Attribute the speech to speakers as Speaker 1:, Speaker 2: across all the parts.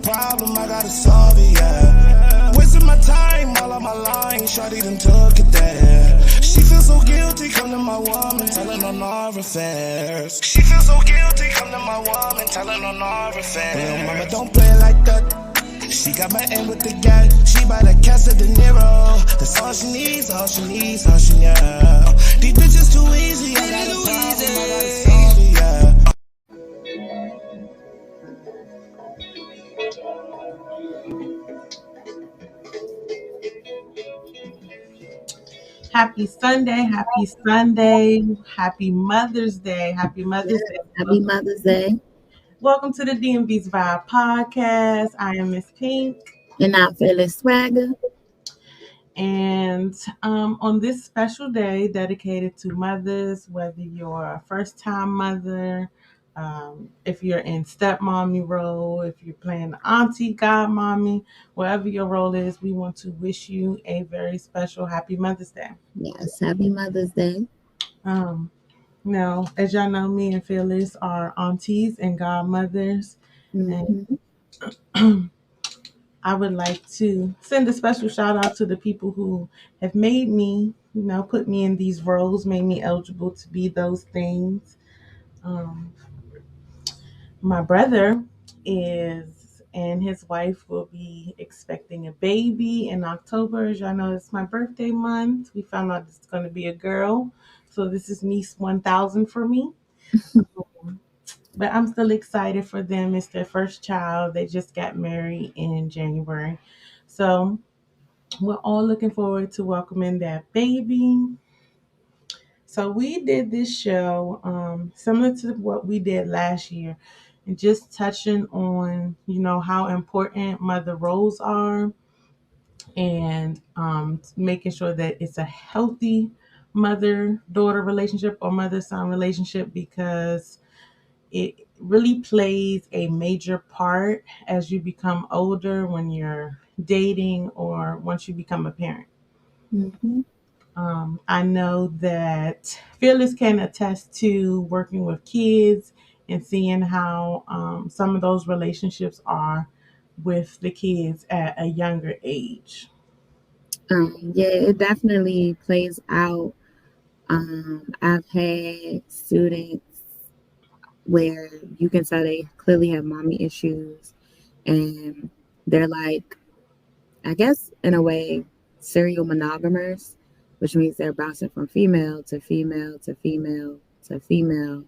Speaker 1: problem, I gotta solve it, yeah. Wasting my time, all of my lines, shawty done took it there. She feels so guilty, come to my woman, telling on our affairs. She feels so guilty, come to my woman, telling on our affairs. Little mama, don't play it like that. She got my end with the guy. She by the cast of De Niro. That's all she needs, all she needs, all she needs. These bitches too easy. I got a problem, I gotta solve it, yeah.
Speaker 2: Happy Sunday, happy Sunday, happy Mother's Day, happy Mother's Day.
Speaker 3: Happy Mother's Day.
Speaker 2: Welcome to the DMV's Vibe podcast. I am Miss Pink.
Speaker 3: And I'm Phyllis Swagger.
Speaker 2: And on this special day dedicated to mothers, whether you're a first-time mother, if you're in stepmommy role, if you're playing the auntie, godmommy, wherever your role is, we want to wish you a very special Happy Mother's Day.
Speaker 3: Yes, Happy Mother's Day.
Speaker 2: Now, as y'all know, me and Phyllis are aunties and godmothers.
Speaker 3: Mm-hmm.
Speaker 2: And I would like to send a special shout out to the people who have made me, put me in these roles, made me eligible to be those things. My brother and his wife will be expecting a baby in October. As y'all know, it's my birthday month. We found out it's going to be a girl. So this is niece 1000 for me. But I'm still excited for them. It's their first child. They just got married in January. So we're all looking forward to welcoming that baby. So we did this show similar to what we did last year, and just touching on, how important mother roles are, and making sure that it's a healthy mother-daughter relationship or mother-son relationship, because it really plays a major part as you become older, when you're dating or once you become a parent.
Speaker 3: Mm-hmm.
Speaker 2: I know that Fearless can attest to working with kids and seeing how some of those relationships are with the kids at a younger age.
Speaker 3: Yeah, it definitely plays out. I've had students where you can tell they clearly have mommy issues, and they're like, I guess in a way, serial monogamers, which means they're bouncing from female to female to female to female.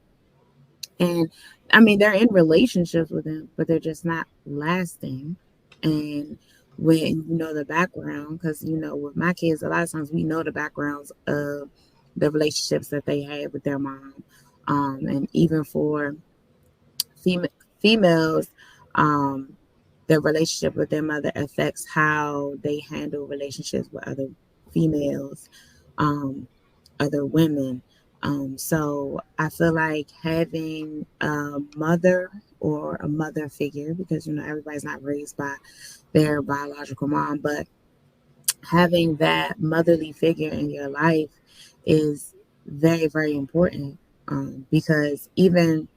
Speaker 3: And I mean, they're in relationships with them, but they're just not lasting. And when you know the background, because, with my kids, a lot of times we know the backgrounds of the relationships that they had with their mom. And even for females, their relationship with their mother affects how they handle relationships with other females, other women. So I feel like having a mother or a mother figure, because, everybody's not raised by their biological mom, but having that motherly figure in your life is very, very important, because even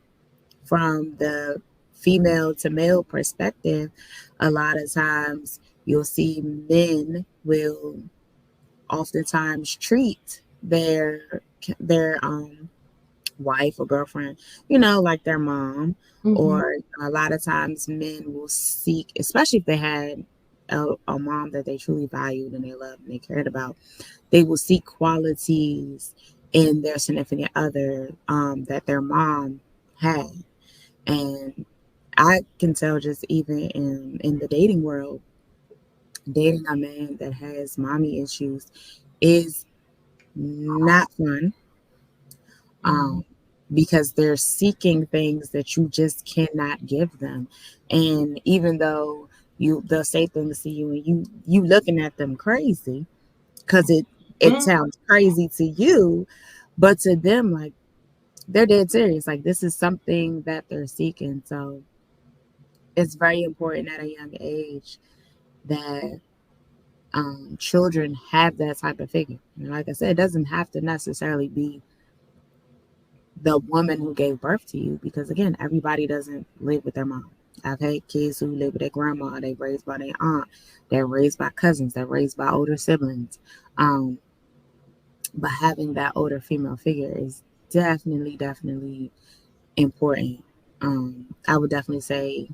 Speaker 3: from the female to male perspective, a lot of times you'll see men will oftentimes treat their wife or girlfriend, like their mom.
Speaker 2: Mm-hmm.
Speaker 3: Or a lot of times men will seek, especially if they had a mom that they truly valued and they loved and they cared about, they will seek qualities in their significant other that their mom had. And I can tell, just even in the dating world, dating a man that has mommy issues is not fun, because they're seeking things that you just cannot give them. And even though they'll say things to you and you looking at them crazy, because it sounds crazy to you, but to them, like, they're dead serious. Like, this is something that they're seeking. So it's very important at a young age that children have that type of figure. And like I said, it doesn't have to necessarily be the woman who gave birth to you, because again, everybody doesn't live with their mom. I've had kids who live with their grandma, they raised by their aunt, they're raised by cousins, they're raised by older siblings. Um, but having that older female figure is definitely important. I would definitely say,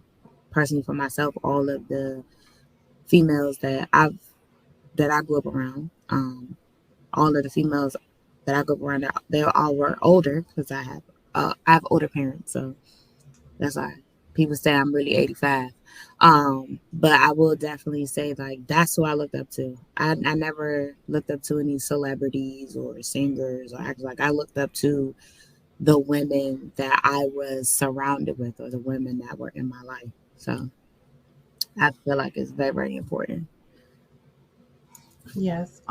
Speaker 3: personally for myself, all of the females that I grew up around, all of the females that I grew up around, they all were older because I have older parents, so that's why people say I'm really 85. But I will definitely say like that's who I looked up to. I never looked up to any celebrities or singers or actors. Like I looked up to the women that I was surrounded with or the women that were in my life. So I feel like it's very important.
Speaker 2: Yes.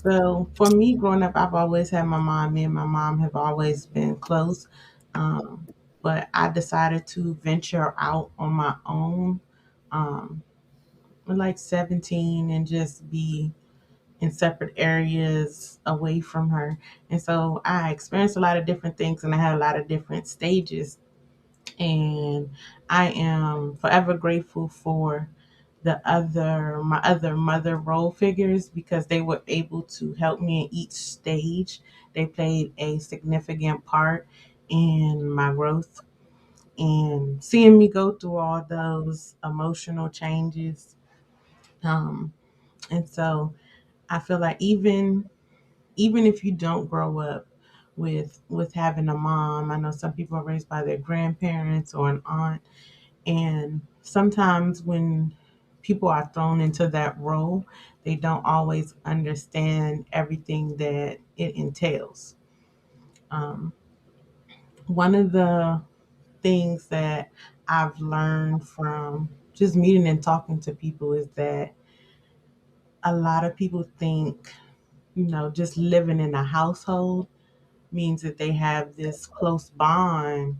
Speaker 2: So for me growing up, I've always had my mom. Me and my mom have always been close. Um, but I decided to venture out on my own, um, at like 17 and just be in separate areas away from her. And so I experienced a lot of different things and I had a lot of different stages. And I am forever grateful for my other mother role figures because they were able to help me in each stage. They played a significant part in my growth and seeing me go through all those emotional changes. Um, and so I feel like even if you don't grow up with having a mom, I know some people are raised by their grandparents or an aunt, and sometimes when people are thrown into that role, they don't always understand everything that it entails. Um, one of the things that I've learned from just meeting and talking to people is that a lot of people think, just living in a household means that they have this close bond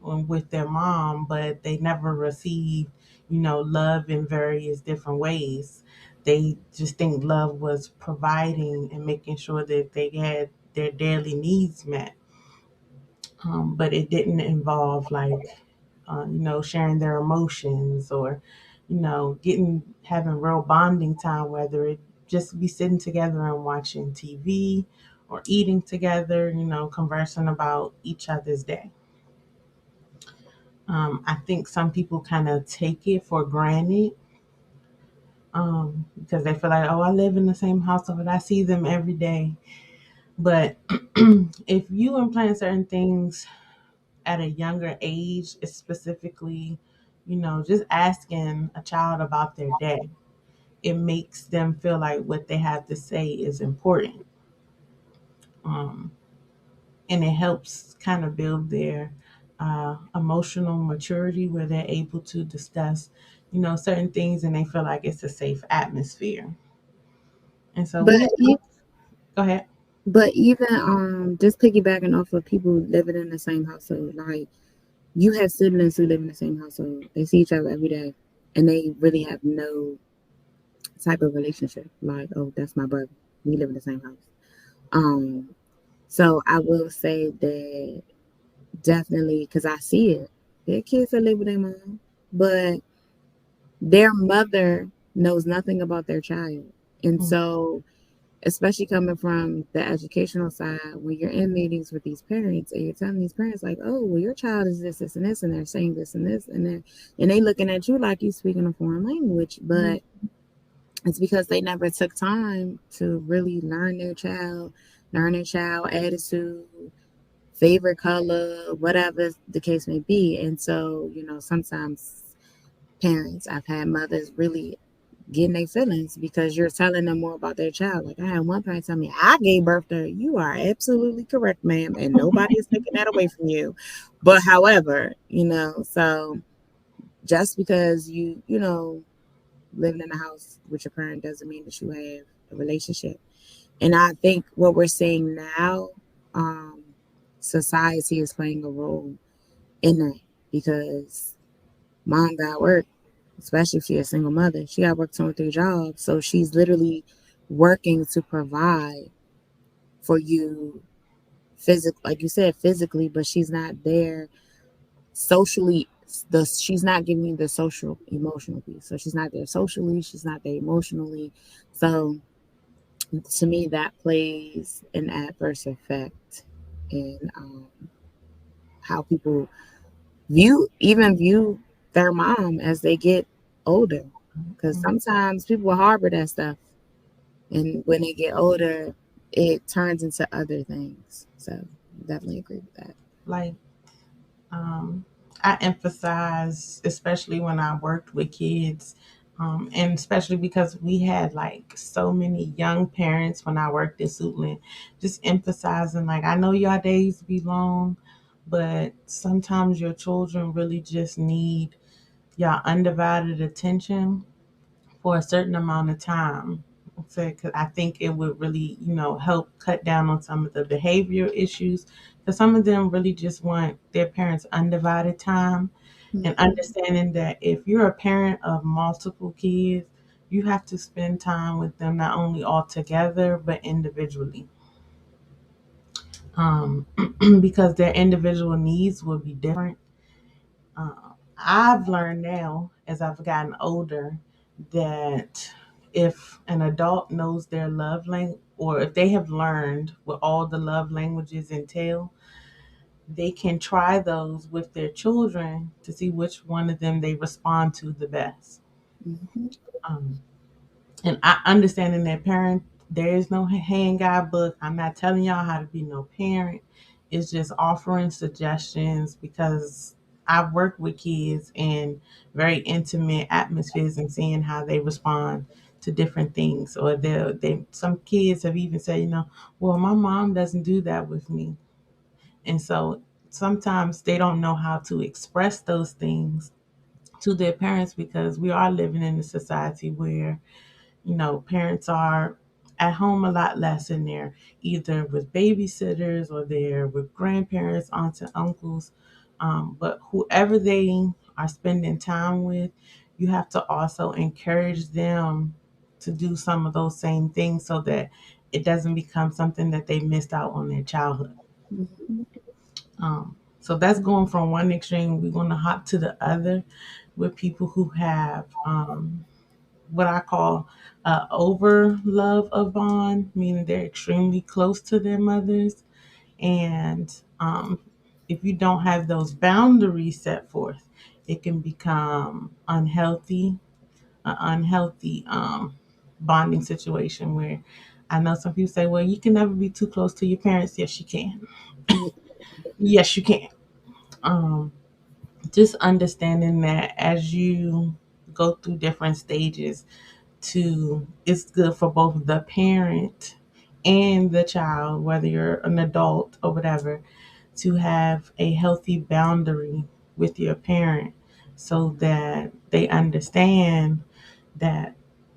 Speaker 2: with their mom, but they never received, love in various different ways. They just think love was providing and making sure that they had their daily needs met. But it didn't involve like, sharing their emotions or, having real bonding time, whether it just be sitting together and watching TV or eating together, conversing about each other's day. I think some people kind of take it for granted because they feel like, oh, I live in the same household, I see them every day. But if you implant certain things at a younger age, it's specifically, just asking a child about their day, it makes them feel like what they have to say is important. Um, and it helps kind of build their emotional maturity where they're able to discuss, certain things and they feel like it's a safe atmosphere. And so,
Speaker 3: But
Speaker 2: what is
Speaker 3: e-
Speaker 2: go ahead?
Speaker 3: but even just piggybacking off of people living in the same household, like you have siblings who live in the same household. They see each other every day, and they really have no type of relationship. Like, oh, that's my brother. We live in the same house. Um, so I will say that definitely because I see it. There are kids that live with their mom, but their mother knows nothing about their child, and
Speaker 2: Mm,
Speaker 3: so especially coming from the educational side, when you're in meetings with these parents and you're telling these parents like, oh, well, your child is this, and this, and they're saying this and this, and they looking at you like you speaking a foreign language,
Speaker 2: mm,
Speaker 3: but it's because they never took time to really learn their child attitude, favorite color, whatever the case may be. And so, sometimes parents, I've had mothers really getting their feelings because you're telling them more about their child. Like I had one parent tell me, I gave birth to her. You are absolutely correct, ma'am, and nobody is taking that away from you. But however, so just because you living in a house with your parent doesn't mean that you have a relationship. And I think what we're seeing now, um, society is playing a role in that because mom got work, especially if she's a single mother. She got work 2 or 3 jobs. So she's literally working to provide for you physically, like you said, physically, but she's not there socially she's not giving you the social emotional piece. So she's not there socially, she's not there emotionally. So to me, that plays an adverse effect in how people view their mom as they get older. Because
Speaker 2: Mhm.
Speaker 3: sometimes people harbor that stuff, and when they get older, it turns into other things. So definitely agree with that.
Speaker 2: Like, um, I emphasize, especially when I worked with kids, and especially because we had like so many young parents when I worked in Suitland, just emphasizing like, I know y'all days be long, but sometimes your children really just need y'all undivided attention for a certain amount of time. So, 'cause I think it would really, help cut down on some of the behavior issues. Because some of them really just want their parents' undivided time, and
Speaker 3: Hmm.
Speaker 2: understanding that if you're a parent of multiple kids, you have to spend time with them not only all together but individually, um, because their individual needs will be different. I've learned now as I've gotten older that if an adult knows their love language, or if they have learned what all the love languages entail, they can try those with their children to see which one of them they respond to the best.
Speaker 3: Hmm.
Speaker 2: Um, and I understanding that parent, there is no hand guidebook. I'm not telling y'all how to be no parent. It's just offering suggestions because I've worked with kids in very intimate atmospheres and seeing how they respond to different things. Or they some kids have even said, well, my mom doesn't do that with me. And so sometimes they don't know how to express those things to their parents because we are living in a society where parents are at home a lot less, and they're either with babysitters or they're with grandparents, aunts, and uncles. But whoever they are spending time with, you have to also encourage them to do some of those same things so that it doesn't become something that they missed out on their childhood.
Speaker 3: Hmm.
Speaker 2: So that's going from one extreme. We're going to hop to the other with people who have what I call over love of bond, meaning they're extremely close to their mothers. And if you don't have those boundaries set forth, it can become unhealthy bonding situation where I know some people say, well, you can never be too close to your parents. Yes, you can. Yes, you can. Um, just understanding that as you go through different stages, to it's good for both the parent and the child, whether you're an adult or whatever, to have a healthy boundary with your parent so that they understand that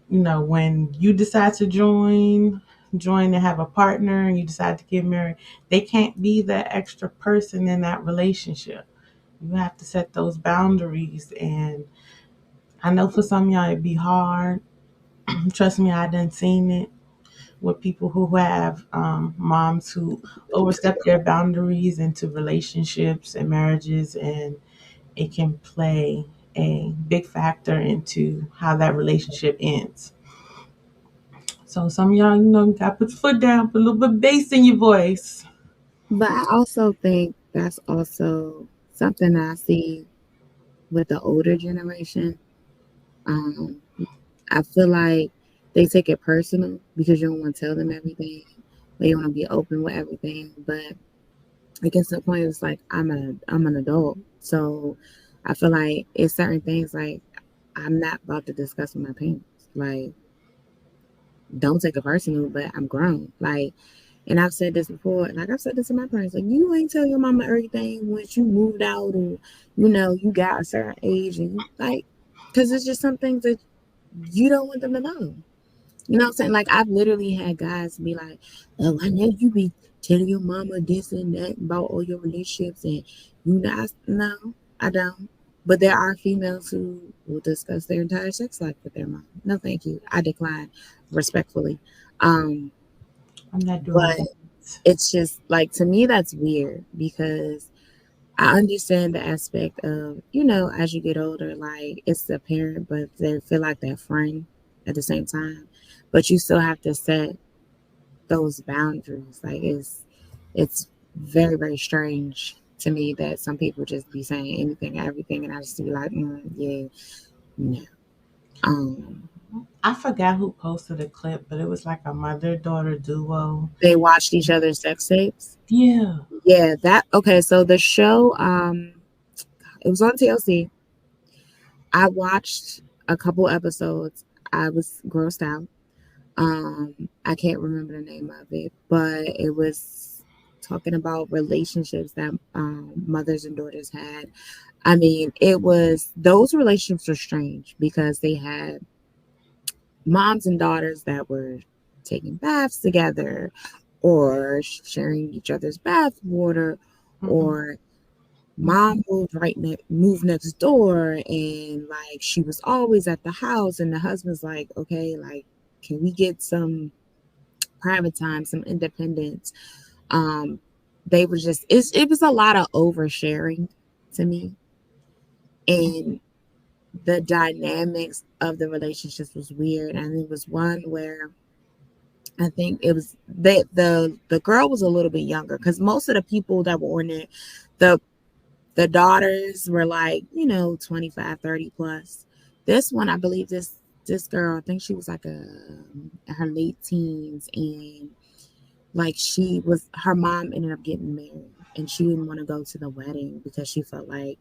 Speaker 2: when you decide to join and have a partner and you decide to get married, they can't be that extra person in that relationship. You have to set those boundaries. And I know for some of y'all it'd be hard. Trust me, I done seen it with people who have moms who overstep their boundaries into relationships and marriages, and it can play a big factor into how that relationship ends. So some of y'all, you gotta put your foot down, put a little bit of bass in your voice.
Speaker 3: But I also think that's also something I see with the older generation. Um, I feel like they take it personal because you don't want to tell them everything. They want to be open with everything. But I guess the point is like I'm an adult, so I feel like it's certain things like I'm not about to discuss with my parents. Like, don't take it personal, but I'm grown. Like, and I've said this before, like I've said this to my parents, like you ain't tell your mama everything once you moved out or you got a certain age and you like, because it's just some things that you don't want them to know. You know what I'm saying? Like I've literally had guys be like, "Oh, I know you be telling your mama this and that about all your relationships, and you not." No, I don't. But there are females who will discuss their entire sex life with their mom. No, thank you. I decline respectfully. Um,
Speaker 2: I'm not doing
Speaker 3: but
Speaker 2: that.
Speaker 3: it's just like to me that's weird because I understand the aspect of, you know, as you get older, like it's a parent, but they feel like that friend at the same time. But you still have to set those boundaries. Like it's very, very strange to me that some people just be saying anything and everything, and I just be like, yeah, no. Um,
Speaker 2: I forgot who posted a clip, but it was like a mother daughter duo.
Speaker 3: they watched each other's sex tapes.
Speaker 2: Yeah.
Speaker 3: Yeah, that okay. So the show, it was on TLC. I watched a couple episodes. I was grossed out. I can't remember the name of it, but it was talking about relationships that mothers and daughters had. I mean, it was those relationships are strange because they had moms and daughters that were taking baths together or sharing each other's bath water,
Speaker 2: Mm-mm.
Speaker 3: or mom moved next door and like she was always at the house and the husband's like, okay, like can we get some private time, some independence? um they were just it was a lot of oversharing to me, and the dynamics of the relationships was weird. And it was one where I think it was the girl was a little bit younger because most of the people that were on it, the the daughters were like, you know, 25, 30 plus. This one, I believe this girl, I think she was like her late teens, and like she was her mom ended up getting married and she didn't want to go to the wedding because she felt like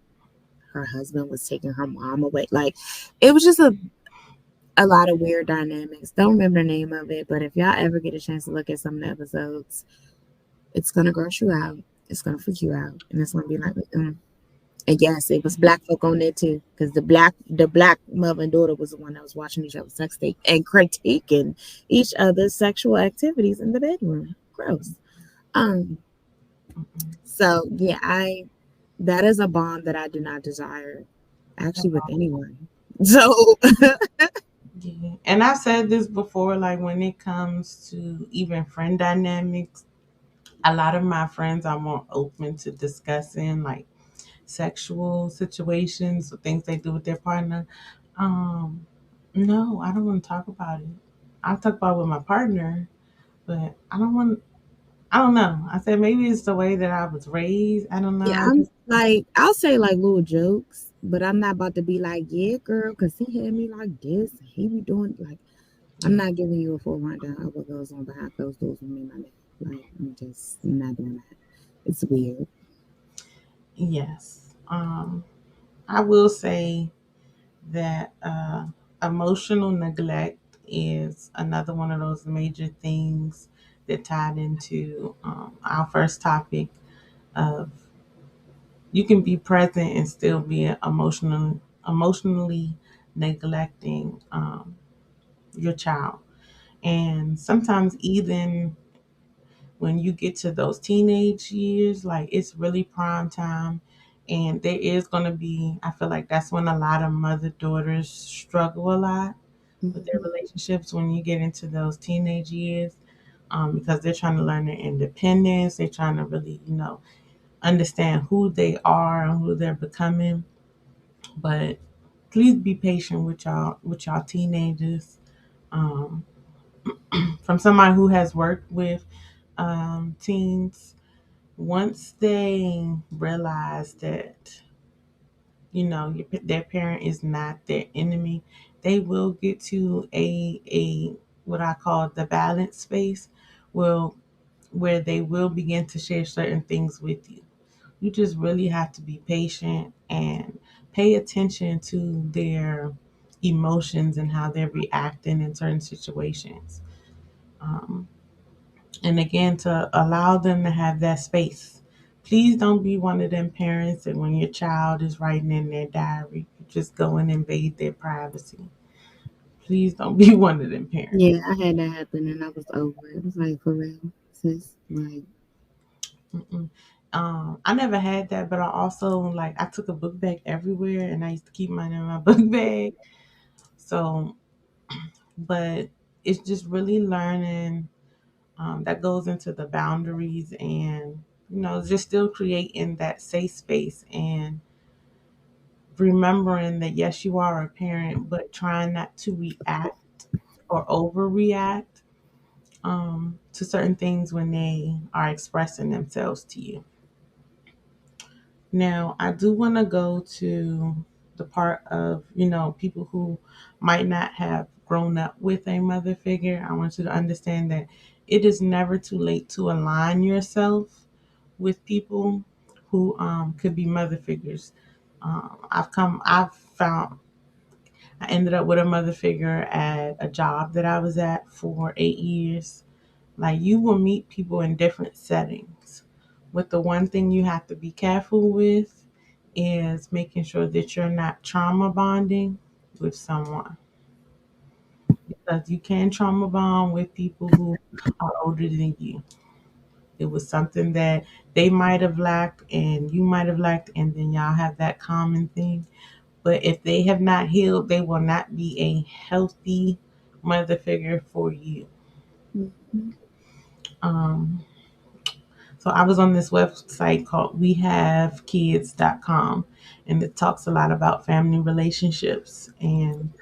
Speaker 3: her husband was taking her mom away. Like it was just a lot of weird dynamics. Don't remember the name of it, but if y'all ever get a chance to look at some of the episodes, it's gonna gross you out. It's gonna freak you out, and it's gonna be like, And yes, it was black folk on there too, because the black mother and daughter was the one that was watching each other's sex tape and critiquing each other's sexual activities in the bedroom. Gross. Um.
Speaker 2: Mm-mm.
Speaker 3: So yeah, I that is a bond that I do not desire, actually, with anyone. So
Speaker 2: Yeah. And I've said this before, like when it comes to even friend dynamics, a lot of my friends are more open to discussing like sexual situations or things they do with their partner. Um, no, I don't want to talk about it. I'll talk about it with my partner, but I don't know. I said maybe it's the way that I was raised. I don't know.
Speaker 3: yeah,
Speaker 2: I
Speaker 3: I'm
Speaker 2: just
Speaker 3: like I'll say like little jokes, but I'm not about to be like, yeah, girl, because he had me like this. He be doing like I'm
Speaker 2: yeah.
Speaker 3: not giving you a full rundown of what goes on behind closed doors with me and my man. Like I'm not doing that. It's weird.
Speaker 2: Yes. I will say that emotional neglect is another one of those major things that tied into our first topic of you can be present and still be emotionally neglecting your child. And sometimes even when you get to those teenage years, like it's really prime time. And there is going to be, I feel like that's when a lot of mother daughters struggle a lot with their
Speaker 3: Mhm.
Speaker 2: relationships when you get into those teenage years, because they're trying to learn their independence. They're trying to really, understand who they are and who they're becoming. But please be patient with y'all teenagers. Um, from somebody who has worked with teens, once they realize that their parent is not their enemy, they will get to a what I call the balance space, where they will begin to share certain things with you. You just really have to be patient and pay attention to their emotions and how they're reacting in certain situations. Um, and again, to allow them to have that space. Please don't be one of them parents that when your child is writing in their diary, you just go and invade their privacy. Please don't be one of them parents.
Speaker 3: Yeah, I had that happen and I was over it. I was like, for real, sis, like,
Speaker 2: Mm-mm. I never had that, but I also like I took a book bag everywhere, and I used to keep mine in my book bag. So, but it's just really learning that goes into the boundaries and just still creating that safe space and remembering that yes, you are a parent, but trying not to react or overreact to certain things when they are expressing themselves to you. Now, I do want to go to the part of, people who might not have grown up with a mother figure. I want you to understand that it is never too late to align yourself with people who could be mother figures. I've found, I ended up with a mother figure at a job that I was at for 8 years. Like, you will meet people in different settings. But the one thing you have to be careful with is making sure that you're not trauma bonding with someone, because you can trauma bond with people who are older than you. It was something that they might have lacked and you might have lacked, and then y'all have that common thing. But if they have not healed, they will not be a healthy mother figure for you.
Speaker 3: Mhm.
Speaker 2: Um, So I was on this website called wehavekids.com, and it talks a lot about family relationships, and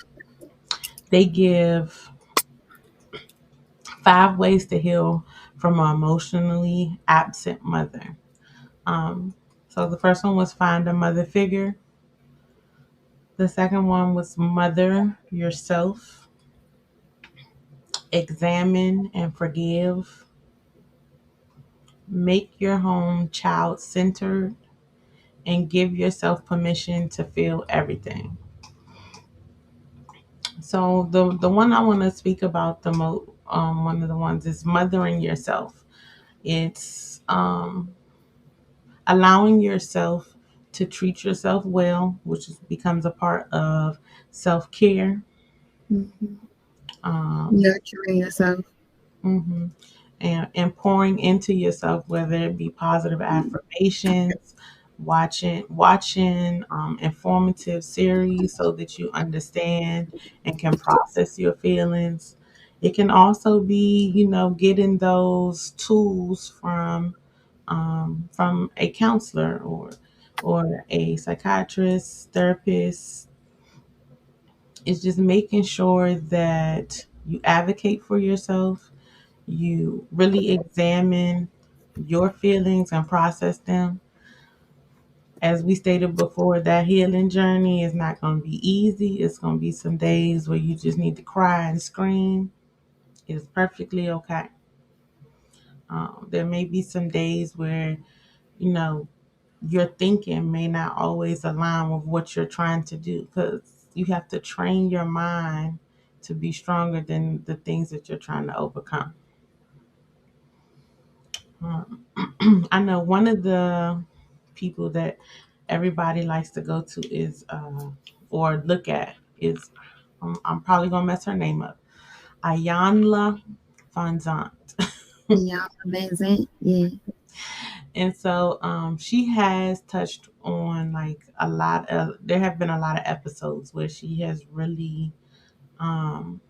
Speaker 2: they give 5 ways to heal from an emotionally absent mother. Um, so the first one was find a mother figure. The second one was mother yourself, examine and forgive, make your home child centered, and give yourself permission to feel everything. So the one I want to speak about the most, one of the ones is mothering yourself. It's allowing yourself to treat yourself well, which becomes a part of self care.
Speaker 3: Mhm.
Speaker 2: Um,
Speaker 3: Nurturing yourself.
Speaker 2: mhm. And pouring into yourself, whether it be positive affirmations, watching informative series so that you understand and can process your feelings. It can also be, getting those tools from a counselor or a psychiatrist, therapist. It's just making sure that you advocate for yourself, you really examine your feelings and process them. As we stated before, that healing journey is not going to be easy. It's going to be some days where you just need to cry and scream. It's perfectly okay. There may be some days where, you know, your thinking may not always align with what you're trying to do, because you have to train your mind to be stronger than the things that you're trying to overcome. Um, I know one of the people that everybody likes to go to is, or look at, is, I'm probably going to mess her name up, Ayanla Fonzant.
Speaker 3: Yeah, amazing. Yeah.
Speaker 2: And so she has touched on like there have been a lot of episodes where she has really um,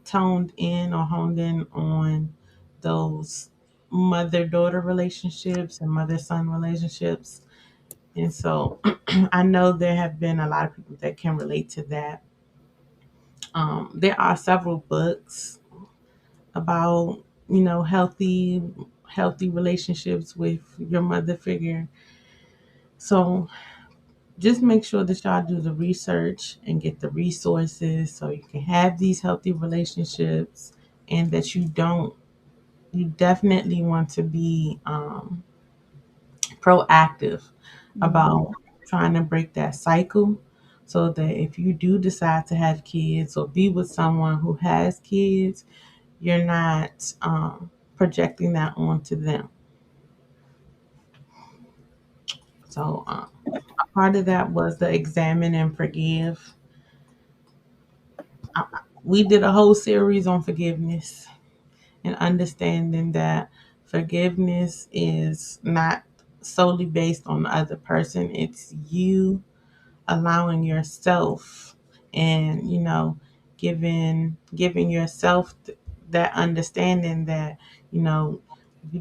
Speaker 2: toned in or honed in on those mother daughter relationships and mother son relationships. And so I know there have been a lot of people that can relate to that. There are several books about, healthy relationships with your mother figure. So just make sure that y'all do the research and get the resources so you can have these healthy relationships, and that you definitely want to be proactive
Speaker 3: Mhm.
Speaker 2: about trying to break that cycle, so that if you do decide to have kids or be with someone who has kids, you're not projecting that onto them. So a part of that was the examine and forgive. We did a whole series on forgiveness and understanding that forgiveness is not solely based on the other person. It's you allowing yourself, and giving yourself that understanding that you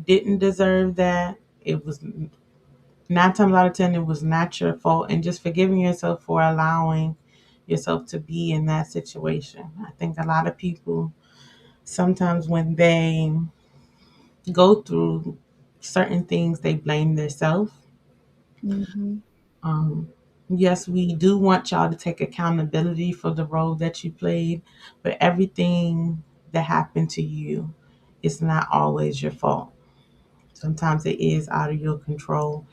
Speaker 2: didn't deserve that, it was 9 times out of 10 it was not your fault, and just forgiving yourself for allowing yourself to be in that situation. I think a lot of people sometimes when they go through certain things they blame themselves.
Speaker 3: Mm-hmm.
Speaker 2: Um, yes, we do want y'all to take accountability for the role that you played, but everything that happened to you is not always your fault. Sometimes it is out of your control,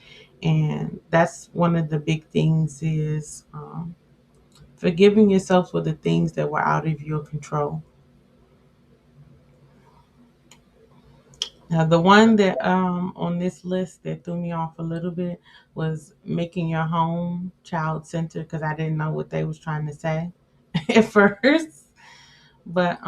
Speaker 2: and that's one of the big things is forgiving yourself for the things that were out of your control. Now, the one that on this list that threw me off a little bit was making your home child centered because I didn't know what they was trying to say at first. But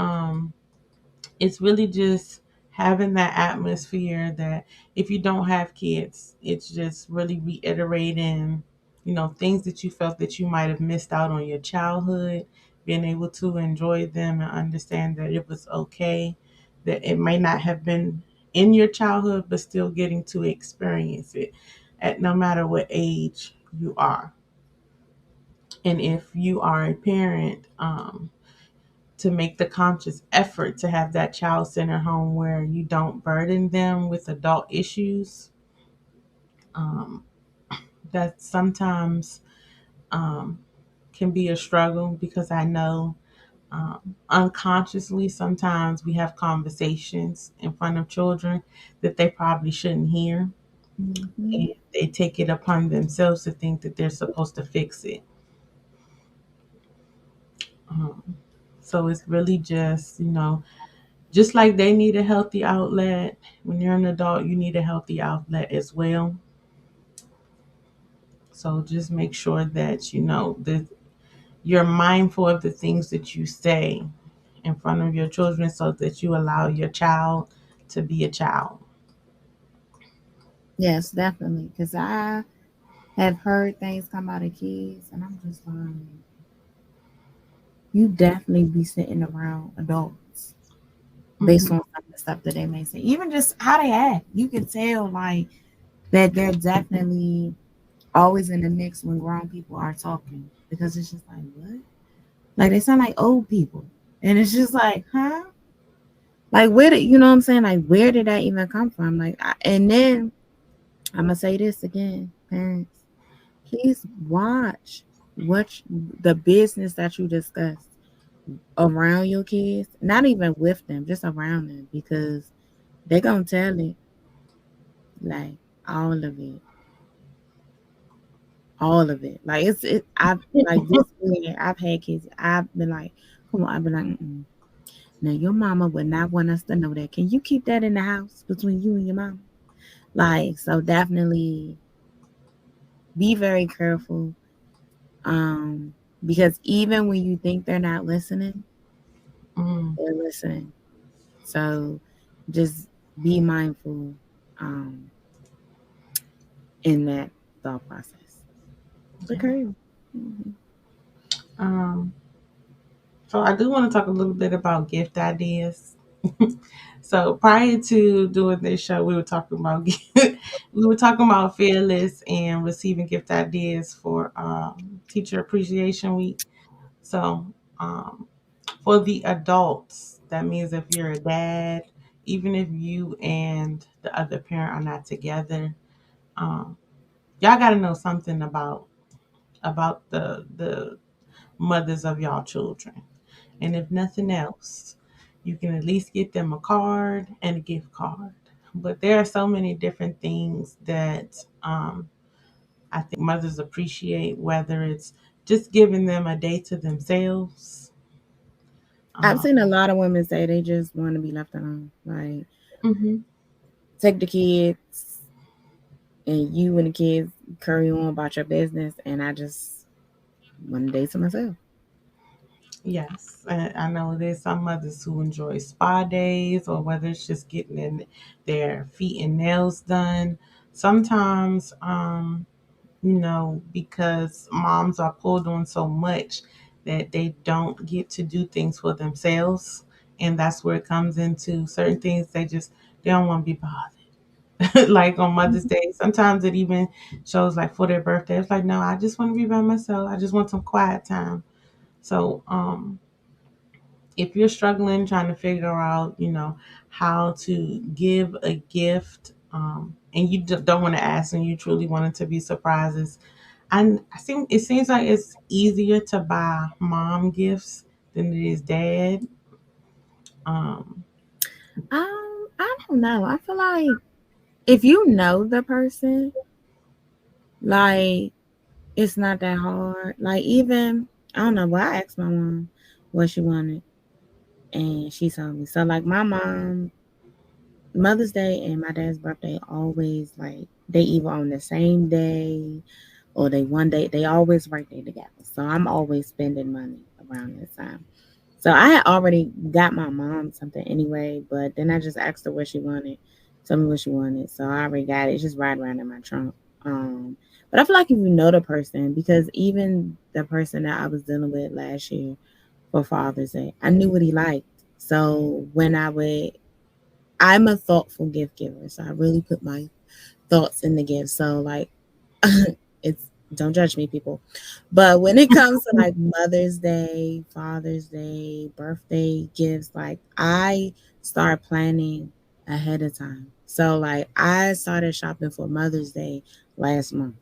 Speaker 2: it's really just having that atmosphere that if you don't have kids, it's just really reiterating, things that you felt that you might have missed out on your childhood, being able to enjoy them and understand that it was okay, that it may not have been in your childhood, but still getting to experience it at no matter what age you are. And if you are a parent, to make the conscious effort to have that child centered home where you don't burden them with adult issues. Um, that sometimes um, can be a struggle because I know unconsciously sometimes we have conversations in front of children that they probably shouldn't hear.
Speaker 3: Mm-hmm.
Speaker 2: And they take it upon themselves to think that they're supposed to fix it. Um, so it's really just like they need a healthy outlet, when you're an adult, you need a healthy outlet as well. So just make sure that that you're mindful of the things that you say in front of your children so that you allow your child to be a child.
Speaker 3: Yes, definitely. Because I have heard things come out of kids, and I'm just like, you definitely be sitting around adults based
Speaker 2: Hmm.
Speaker 3: on some of the stuff that they may say. Even just how they act, you can tell like that they're definitely always in the mix when grown people are talking because it's just like what? Like they sound like old people, and it's just like, huh? Like where did you know what I'm saying? Like where did that even come from? And then I'm gonna say this again, parents, please watch the business that you discuss around your kids, not even with them, just around them, because they're gonna tell it like all of it, all of it. Like I've like this year, I've had kids. I've been like, come on, I've been like, mm-mm. Now your mama would not want us to know that. Can you keep that in the house between you and your mama? Like, so definitely be very careful. Because even when you think they're not listening,
Speaker 2: Mm.
Speaker 3: they're listening. So just be mindful um in that thought process.
Speaker 2: Yeah.
Speaker 3: Okay. Mm-hmm.
Speaker 2: Um, so I do want to talk a little bit about gift ideas. So prior to doing this show, we were talking about we were talking about fearless and receiving gift ideas for Teacher Appreciation Week. So um, for the adults, that means if you're a dad, even if you and the other parent are not together, um, y'all got to know something about the mothers of y'all children. And if nothing else, you can at least get them a card and a gift card. But there are so many different things that I think mothers appreciate, whether it's just giving them a day to themselves.
Speaker 3: I've seen a
Speaker 2: Um,
Speaker 3: lot of women say they just want to be left alone. Like
Speaker 2: mhm.
Speaker 3: take the kids and you and the kids carry on about your business, and I just want a day to myself.
Speaker 2: Yes, I know there's some mothers who enjoy spa days, or whether it's just getting in their feet and nails done. Sometimes, because moms are pulled on so much that they don't get to do things for themselves, and that's where it comes into certain things. They don't want to be bothered. like on Mother's Day. Sometimes it even shows like for their birthday. It's like, no, I just want to be by myself. I just want some quiet time. So, if you're struggling trying to figure out, how to give a gift, and you don't want to ask and you truly want it to be surprises, and I think it seems like it's easier to buy mom gifts than it is dad. Um,
Speaker 3: I don't know. I feel like if you know the person, like it's not that hard. Like even I don't know, but I asked my mom what she wanted and she told me. So like my mom, Mother's Day and my dad's birthday always like they either on the same day or they one day they always right there together. So I'm always spending money around this time. So I had already got my mom something anyway, but then I just asked her what she wanted. Tell me what she wanted. So I already got it. It's just right around in my trunk. But I feel like if you know the person, because even the person that I was dealing with last year for Father's Day, I knew what he liked. So I'm a thoughtful gift giver. So I really put my thoughts in the gift. So like it's don't judge me, people. But when it comes to like Mother's Day, Father's Day, birthday gifts, like I start planning ahead of time. So like I started shopping for Mother's Day last month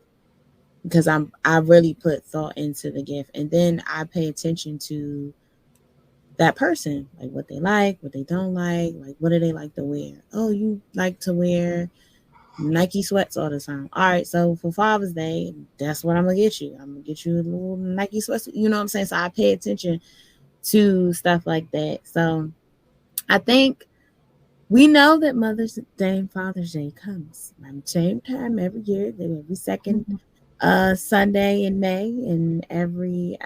Speaker 3: because I really put thought into the gift, and then I pay attention to that person, like what they like, what they don't like what do they like to wear. Oh, you like to wear Nike sweats all the time. All right, so for Father's Day, that's what I'm gonna get you. I'm gonna get you a little Nike sweats. You know what I'm saying? So I pay attention to stuff like that. So I think we know that Mother's Day and Father's Day comes at the same time every year. Then every second Sunday in May, and every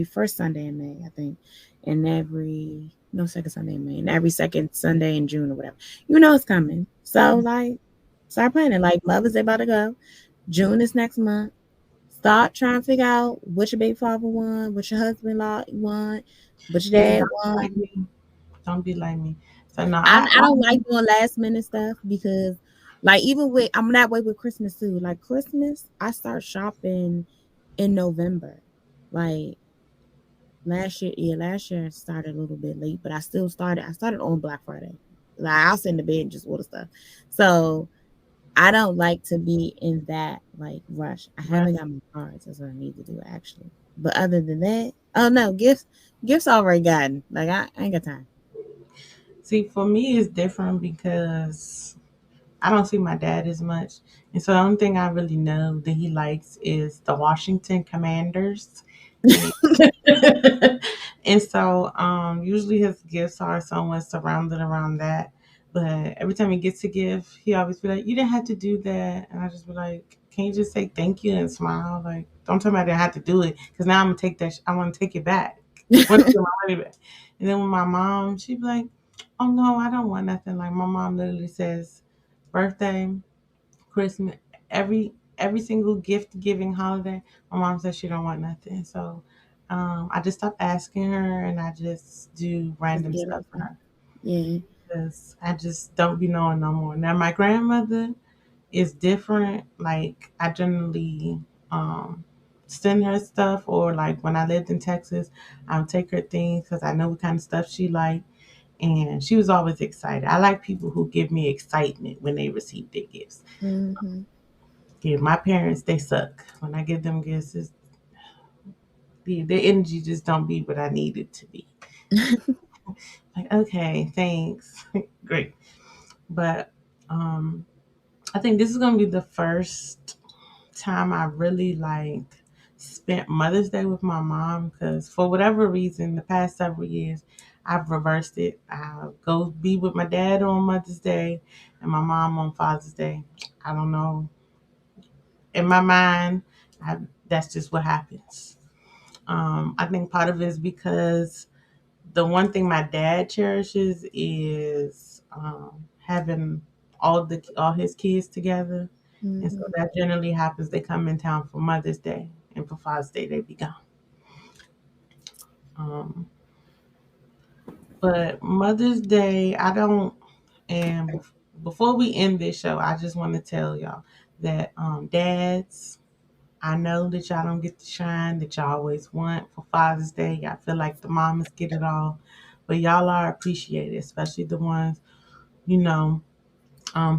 Speaker 3: first Sunday in May, I think, and every no second Sunday in May, and every second Sunday in June or whatever. You know it's coming. So like start planning. Like Mother's Day about to go. June is next month. Start trying to figure out what your baby father want, what your husband want, what your
Speaker 2: yeah,
Speaker 3: dad
Speaker 2: don't be
Speaker 3: want.
Speaker 2: like me. Don't be like me. So no,
Speaker 3: I don't like doing last minute stuff because like even with I'm that way with Christmas too. Like Christmas, I start shopping in November. Like last year I started a little bit late, but I started on Black Friday. Like I'll sit in the bed and just order stuff. So I don't like to be in that like rush. I haven't got my cards. That's what I need to do actually. But other than that, oh no, gifts already gotten. Like I ain't got time.
Speaker 2: see, for me, it's different because I don't see my dad as much. And so the only thing I really know that he likes is the Washington Commanders. And, and so usually his gifts are somewhat surrounded around that. But every time he gets a gift, he always be like, "You didn't have to do that." And I just be like, "Can you just say thank you and smile? Like, don't tell me I didn't have to do it because now I'm gonna take that. I want to take it back. I want to get my money back." And then with my mom, she'd be like, "Oh no, I don't want nothing." Like my mom literally says, birthday, Christmas, every single gift giving holiday, my mom says she don't want nothing. So I just stopped asking her and I just do
Speaker 3: Just
Speaker 2: random
Speaker 3: get
Speaker 2: stuff
Speaker 3: up.
Speaker 2: for her
Speaker 3: Yeah.
Speaker 2: because I just don't be knowing no more. Now my grandmother is different. Like I generally um, send her stuff, or like when I lived in Texas, I'll take her things because I know what kind of stuff she like. And she was always excited. I like people who give me excitement when they receive their gifts.
Speaker 3: Mm-hmm.
Speaker 2: Yeah, my parents, they suck. When I give them gifts, their energy just don't be what I need it to be. Like, okay, thanks. Great. But um, I think this is gonna be the first time I really like spent Mother's Day with my mom because for whatever reason, the past several years, I've reversed it. I go be with my dad on Mother's Day and my mom on Father's Day. I don't know. In my mind, that's just what happens. I think part of it is because the one thing my dad cherishes is having all his kids together, and so
Speaker 3: Mm-hmm.
Speaker 2: that generally happens. They come in town for Mother's Day, and for Father's Day they be gone. Um, but Mother's Day, I don't, and before we end this show, I just want to tell y'all that dads, I know that y'all don't get the shine that y'all always want for Father's Day. Y'all feel like the mamas get it all, but y'all are appreciated, especially the ones, you know.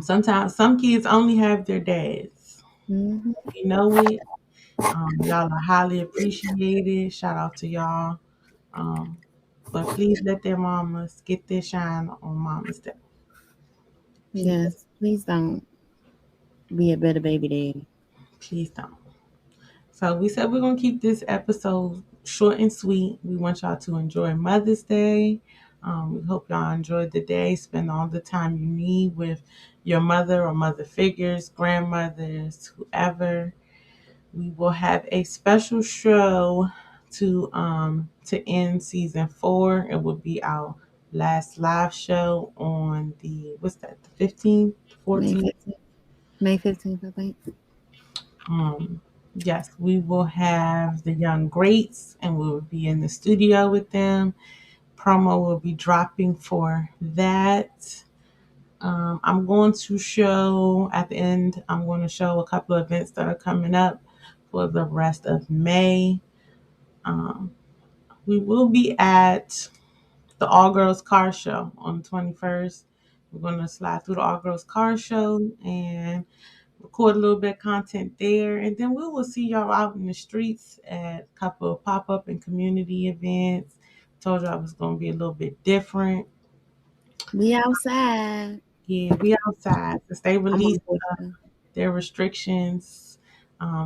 Speaker 2: Sometimes some kids only have their dads.
Speaker 3: Hmm.
Speaker 2: You know it. Y'all are highly appreciated. Shout out to y'all. Um, but please let their mamas get their shine on Mama's Day. Please,
Speaker 3: Yes, please don't be a better baby daddy.
Speaker 2: please don't. So we said we're gonna keep this episode short and sweet. We want y'all to enjoy Mother's Day. We hope y'all enjoyed the day. Spend all the time you need with your mother or mother figures, grandmothers, whoever. We will have a special show to end season 4. It will be our last live show on the what's that, the 15th,
Speaker 3: May
Speaker 2: 14th.
Speaker 3: 15th. May 15th, I think.
Speaker 2: Um, yes, we will have the young greats and we will be in the studio with them. Promo will be dropping for that. I'm going to show at the end, I'm going to show a couple of events that are coming up for the rest of May. Um, we will be at the All Girls Car Show on the 21st. We're going to slide through the All Girls Car Show and record a little bit of content there. And then we will see y'all out in the streets at a couple of pop up and community events. Told y'all it was going to be a little bit different.
Speaker 3: We outside.
Speaker 2: Yeah, we outside. Since they
Speaker 3: I'm on
Speaker 2: released
Speaker 3: Portugal.
Speaker 2: their restrictions,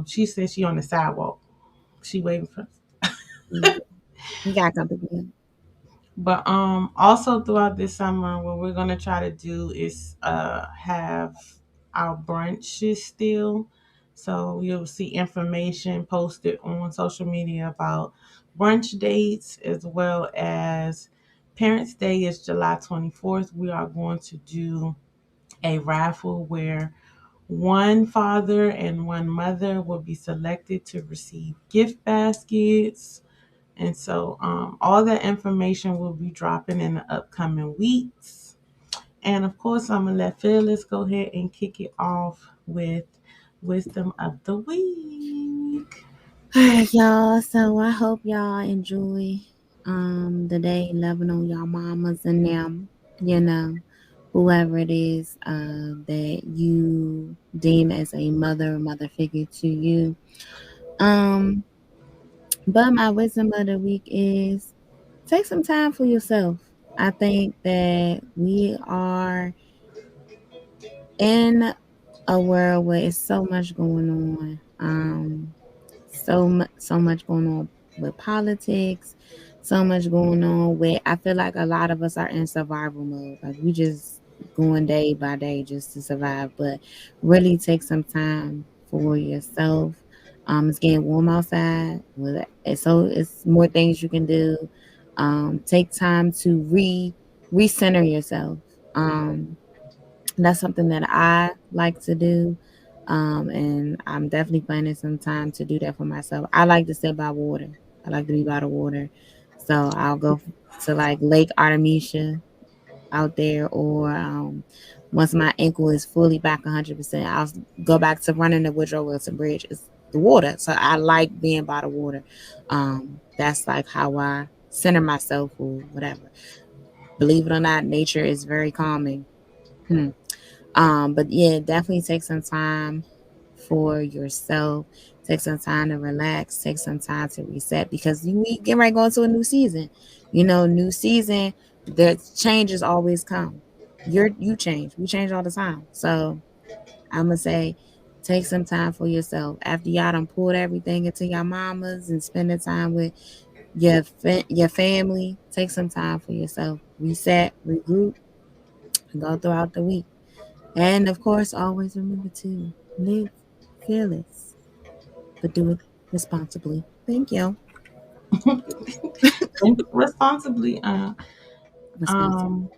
Speaker 2: she said she on the sidewalk. She waiting for us.
Speaker 3: Mm. We got company.
Speaker 2: But also throughout this summer, what we're gonna try to do is have our brunches still. So you'll see information posted on social media about brunch dates as well as Parents' Day is July 24th. We are going to do a raffle where one father and one mother will be selected to receive gift baskets, and so all that information will be dropping in the upcoming weeks. And of course, I'm going to let Phyllis go ahead and kick it off with Wisdom of the Week.
Speaker 3: All right, y'all. So I hope y'all enjoy the day, loving on y'all mamas and them, you know, whoever it is that you deem as a mother or mother figure to you. Um, but my wisdom of the week is take some time for yourself. I think that we are in a world where it's so much going on. So much going on with politics, so much going on with I feel like a lot of us are in survival mode. Like we just going day by day just to survive. But really take some time for yourself. It's getting warm outside. So it's more things you can do. Take time to recenter yourself. That's something that I like to do. And I'm definitely planning some time to do that for myself. I like to sit by water. I like to be by the water. So I'll go to like Lake Artemisia out there, or once my ankle is fully back 100%, I'll go back to running the Woodrow Wilson Bridge. It's the water. So I like being by the water. That's like how I center myself or whatever. Believe it or not, nature is very calming. Hmm. But yeah, definitely take some time for yourself. Take some time to relax. Take some time to reset because we get right going to a new season. New season. The changes always come. You change. We change all the time. So I'm gonna say, take some time for yourself after y'all done pulled everything into your mamas and spending time with your family. Take some time for yourself. Reset, regroup, and go throughout the week. And of course, always remember to live fearless, but do it responsibly. Thank you.
Speaker 2: Drink responsibly.
Speaker 3: Responsibly.
Speaker 2: Um,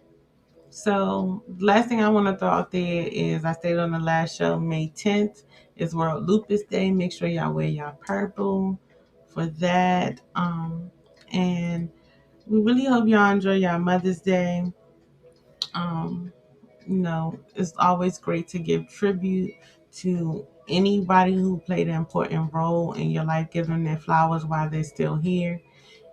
Speaker 2: so, last thing I want to throw out there is I stated on the last show, May 10th is World Lupus Day. Make sure y'all wear y'all purple for that. And we really hope y'all enjoy y'all Mother's Day. Um, It's always great to give tribute to anybody who played an important role in your life, give them their flowers while they're still here.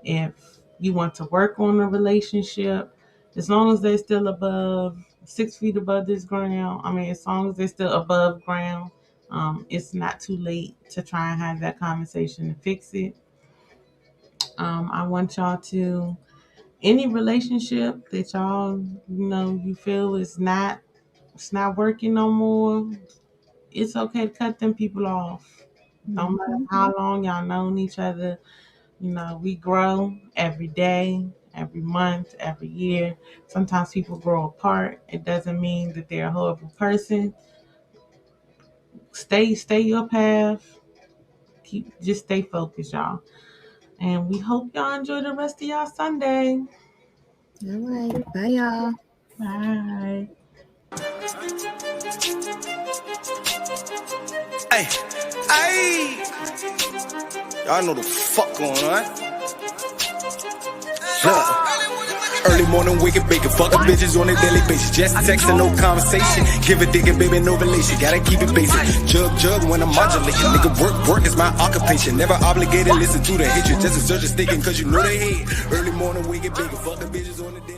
Speaker 2: If you want to work on a relationship, as long as they're still above 6 feet above this ground, I mean, as long as they're still above ground, it's not too late to try and have that conversation to fix it. I want y'all to, any relationship that y'all, you feel it's not working no more, it's okay to cut them people off. No matter
Speaker 3: Hmm.
Speaker 2: how long y'all known each other, we grow every day, every month, every year. Sometimes people grow apart. It doesn't mean that they're a horrible person. Stay your path. Just stay focused, y'all. And we hope y'all enjoy the rest of y'all Sunday.
Speaker 3: All right. Bye, y'all.
Speaker 2: Bye.
Speaker 1: Hey, hey, y'all know the fuck going on. Look. Early morning, waking, baking, fucking bitches on a daily basis. Just texting, no conversation. Give a dick and baby, no relation. Gotta keep it basic. Jug when I'm modulating. Nigga, work is my occupation. Never obligated, listen to the hatred. Just a search of sticking, cause you know they hate. Early morning, waking, baking, fucking bitches on a daily